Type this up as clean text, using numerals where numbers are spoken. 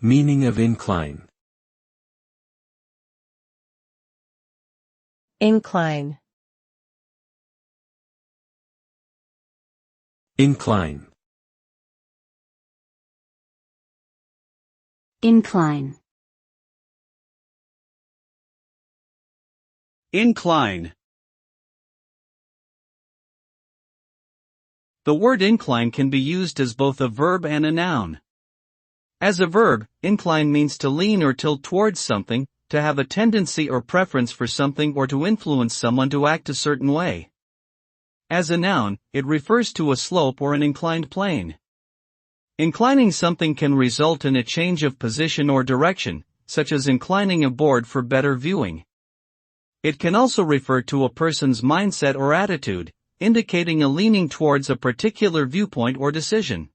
Meaning of incline. Incline. Incline. Incline. Incline. The word incline can be used as both a verb and a noun. As a verb, incline means to lean or tilt towards something, to have a tendency or preference for something, or to influence someone to act a certain way. As a noun, it refers to a slope or an inclined plane. Inclining something can result in a change of position or direction, such as inclining a board for better viewing. It can also refer to a person's mindset or attitude, indicating a leaning towards a particular viewpoint or decision.